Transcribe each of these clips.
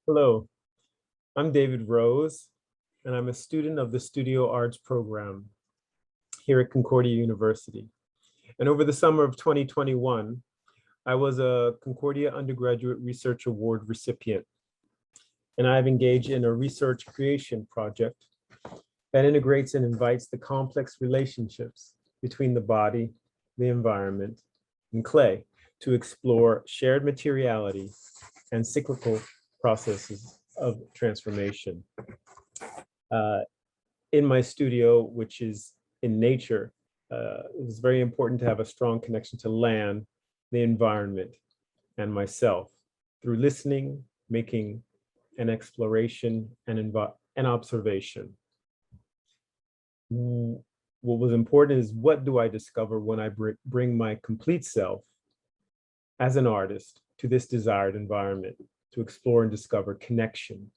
Hello, I'm David Rose, and I'm a student of the Studio Arts program here at Concordia University. And over the summer of 2021, I was a Concordia Undergraduate Research Award recipient. And I've engaged in a research creation project that integrates and invites the complex relationships between the body, the environment, and clay to explore shared materiality and cyclical processes of transformation. In my studio, which is in nature, it is very important to have a strong connection to land, the environment, and myself through listening, making, and exploration and observation. What was important is, what do I discover when I bring my complete self as an artist to this desired environment to explore and discover connection?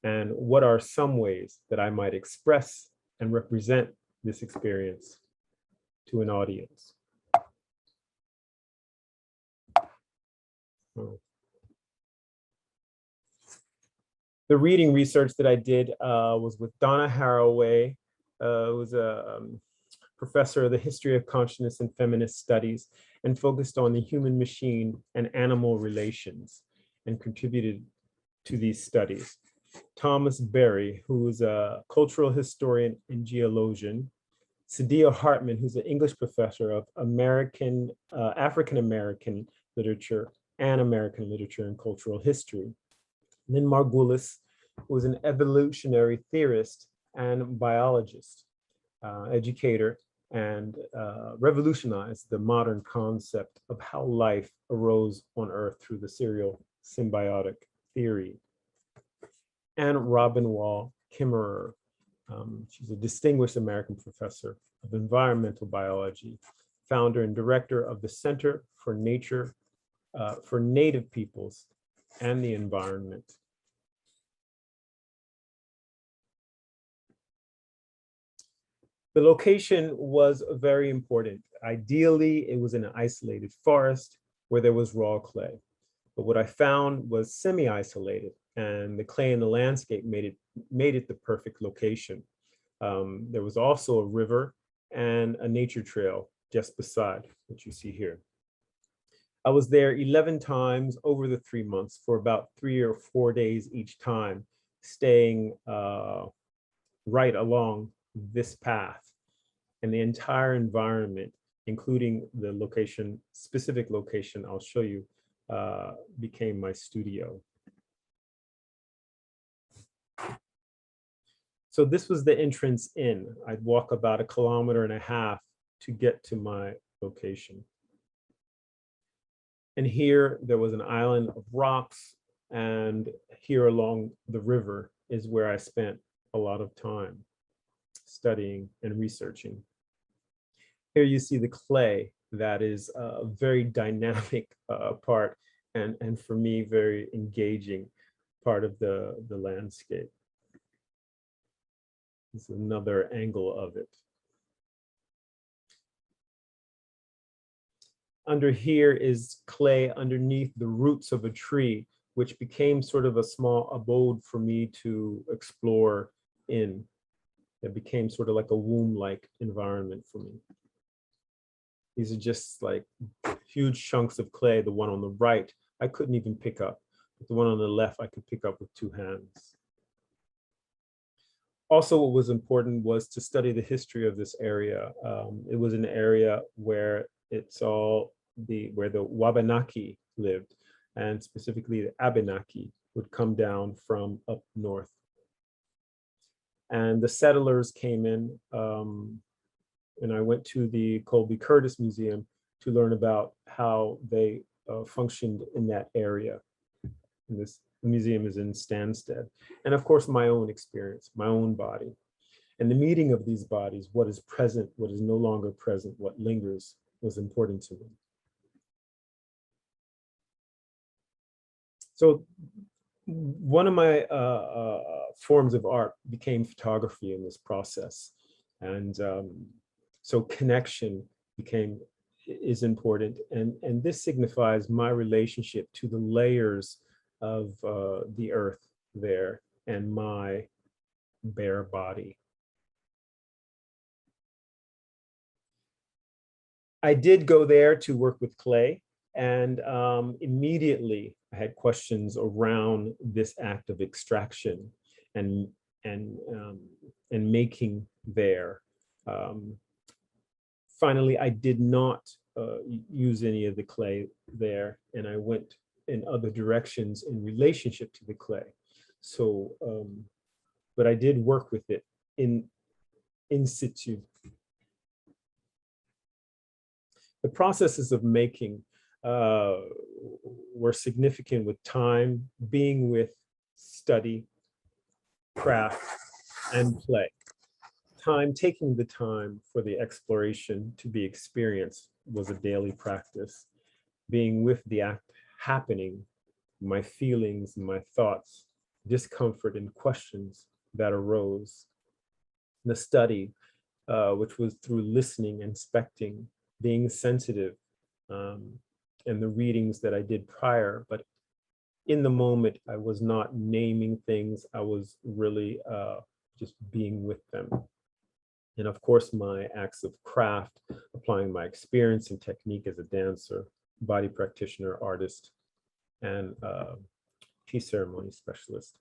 And what are some ways that I might express and represent this experience to an audience? The reading research that I did was with Donna Haraway, who was a professor of the history of consciousness and feminist studies, and focused on the human machine and animal relations, and contributed to these studies. Thomas Berry, who's a cultural historian and geologian. Sadia Hartman, who's an English professor of African-American literature and American literature and cultural history. And then Margulis, who was an evolutionary theorist and biologist, educator, and revolutionized the modern concept of how life arose on Earth through the serial symbiotic theory. And Robin Wall Kimmerer. She's a distinguished American professor of environmental biology, founder and director of the Center for Nature for Native Peoples and the Environment. The location was very important. Ideally, it was in an isolated forest where there was raw clay. But what I found was semi-isolated, and the clay in the landscape made it the perfect location. There was also a river and a nature trail just beside, which you see here. I was there 11 times over the 3 months for about 3 or 4 days each time, staying right along this path. And the entire environment, including the location, specific location I'll show you, became my studio. So this was the entrance in. I'd walk about 1.5 kilometers to get to my location. And here there was an island of rocks, and here along the river is where I spent a lot of time studying and researching. Here you see the clay. That is a very dynamic part, and for me, very engaging part of the landscape. This is another angle of it. Under here is clay underneath the roots of a tree, which became sort of a small abode for me to explore in. It became sort of like a womb-like environment for me. These are just like huge chunks of clay. The one on the right, I couldn't even pick up. But the one on the left, I could pick up with 2 hands. Also, what was important was to study the history of this area. It was an area where where the Wabanaki lived, and specifically the Abenaki would come down from up north. And the settlers came in, and I went to the Colby Curtis Museum to learn about how they functioned in that area. And this museum is in Stansted. And of course, my own experience, my own body. And the meeting of these bodies, what is present, what is no longer present, what lingers, was important to me. So one of my forms of art became photography in this process. And so connection became is important. And this signifies my relationship to the layers of the earth there and my bare body. I did go there to work with clay, and immediately I had questions around this act of extraction and and making there. Finally, I did not use any of the clay there, and I went in other directions in relationship to the clay. So, but I did work with it in situ. The processes of making were significant with time, being with study, craft, and play. Time, taking the time for the exploration to be experienced was a daily practice. Being with the act happening, my feelings, my thoughts, discomfort, and questions that arose. The study, which was through listening, inspecting, being sensitive, and the readings that I did prior, but in the moment, I was not naming things. I was really just being with them. And of course, my acts of craft, applying my experience and technique as a dancer, body practitioner, artist, and tea ceremony specialist.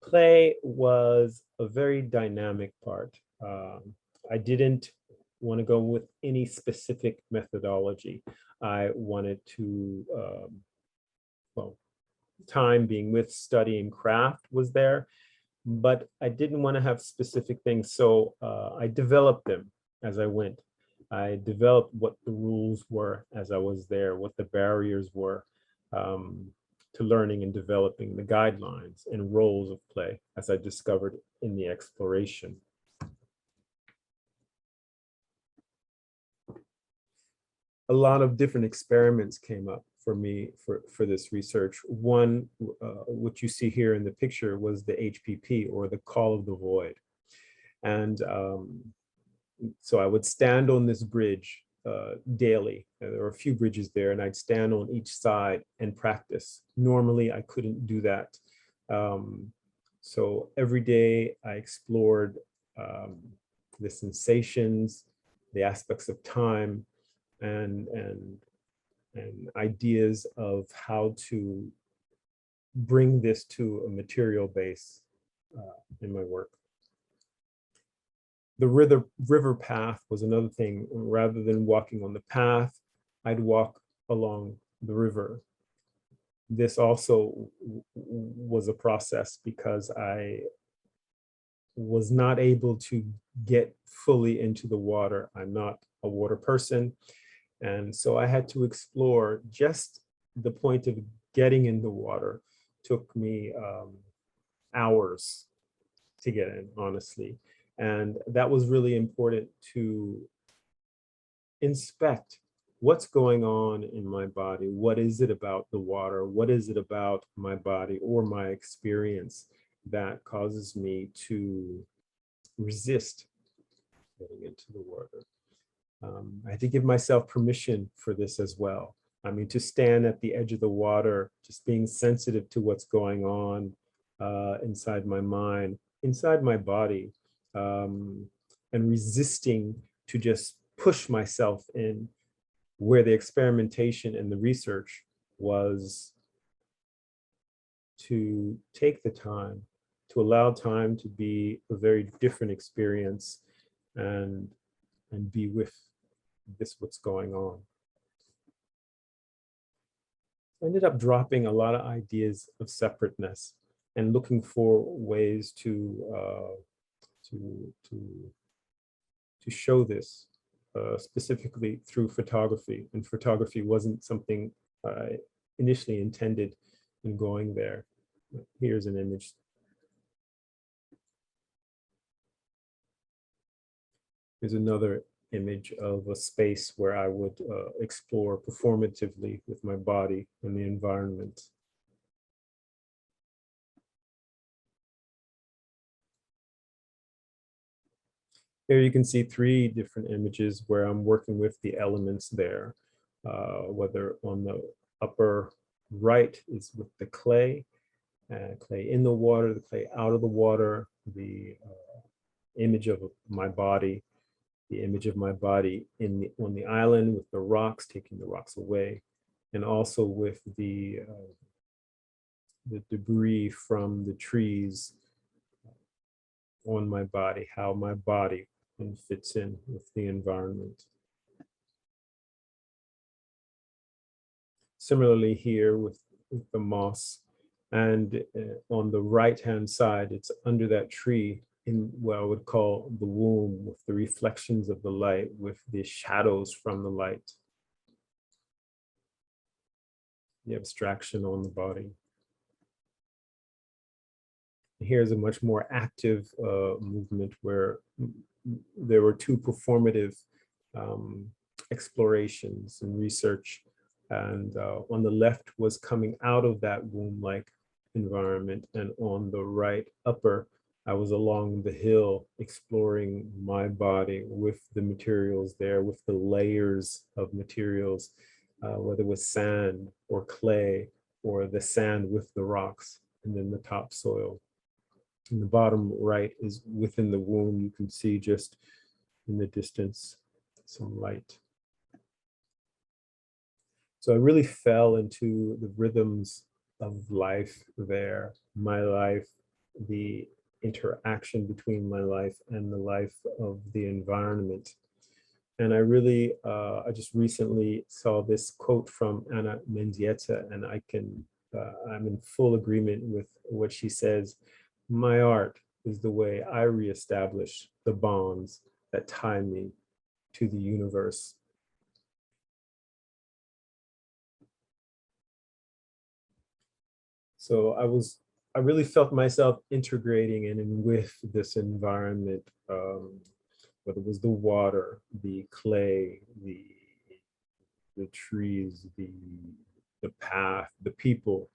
Play was a very dynamic part. I didn't want to go with any specific methodology. I wanted to, well, time being with study and craft was there, but I didn't want to have specific things. So I developed them as I went. I developed what the rules were as I was there, what the barriers were to learning and developing the guidelines and roles of play as I discovered in the exploration. A lot of different experiments came up for me for this research. One, which you see here in the picture, was the HPP, or the call of the void. And so I would stand on this bridge daily. There were a few bridges there, and I'd stand on each side and practice. Normally, I couldn't do that. So every day I explored the sensations, the aspects of time, and ideas of how to bring this to a material base in my work. The river path was another thing. Rather than walking on the path, I'd walk along the river. This also was a process because I was not able to get fully into the water. I'm not a water person. And so I had to explore. Just the point of getting in the water took me hours to get in, honestly. And that was really important to inspect what's going on in my body. What is it about the water? What is it about my body or my experience that causes me to resist getting into the water? I had to give myself permission for this as well. I mean, to stand at the edge of the water, just being sensitive to what's going on inside my mind, inside my body, and resisting to just push myself in, where the experimentation and the research was to take the time, to allow time to be a very different experience and be with this, what's going on. I ended up dropping a lot of ideas of separateness and looking for ways to show this, specifically through photography. And photography wasn't something I initially intended in going there. Here's an image. Here's another image of a space where I would explore performatively with my body and the environment. Here you can see 3 different images where I'm working with the elements there, whether on the upper right is with the clay, clay in the water, the clay out of the water, the image of my body, the image of my body on the island with the rocks, taking the rocks away, and also with the debris from the trees on my body, how my body fits in with the environment. Similarly here with the moss, and on the right-hand side, it's under that tree in what I would call the womb, with the reflections of the light, with the shadows from the light, the abstraction on the body. Here's a much more active movement where there were 2 performative explorations and research. And on the left was coming out of that womb-like environment. And on the right upper, I was along the hill exploring my body with the materials there, with the layers of materials, whether it was sand or clay or the sand with the rocks and then the topsoil. And the bottom right is within the womb. You can see just in the distance some light. So I really fell into the rhythms of life there, my life, the interaction between my life and the life of the environment. And I really, I just recently saw this quote from Ana Mendieta, and I'm in full agreement with what she says. My art is the way I reestablish the bonds that tie me to the universe. So I really felt myself integrating in and with this environment, whether it was the water, the clay, the trees, the path, the people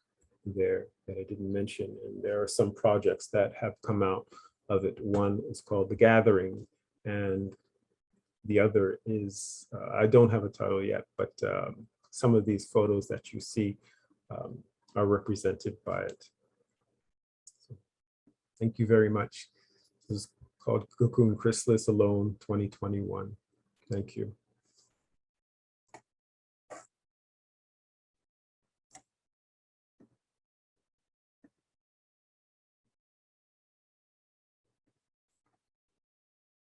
there that I didn't mention. And there are some projects that have come out of it. One is called The Gathering, and the other is, I don't have a title yet, but some of these photos that you see are represented by it. So, thank you very much. This is called Cocoon, ChrysalisALONE 2021. Thank you.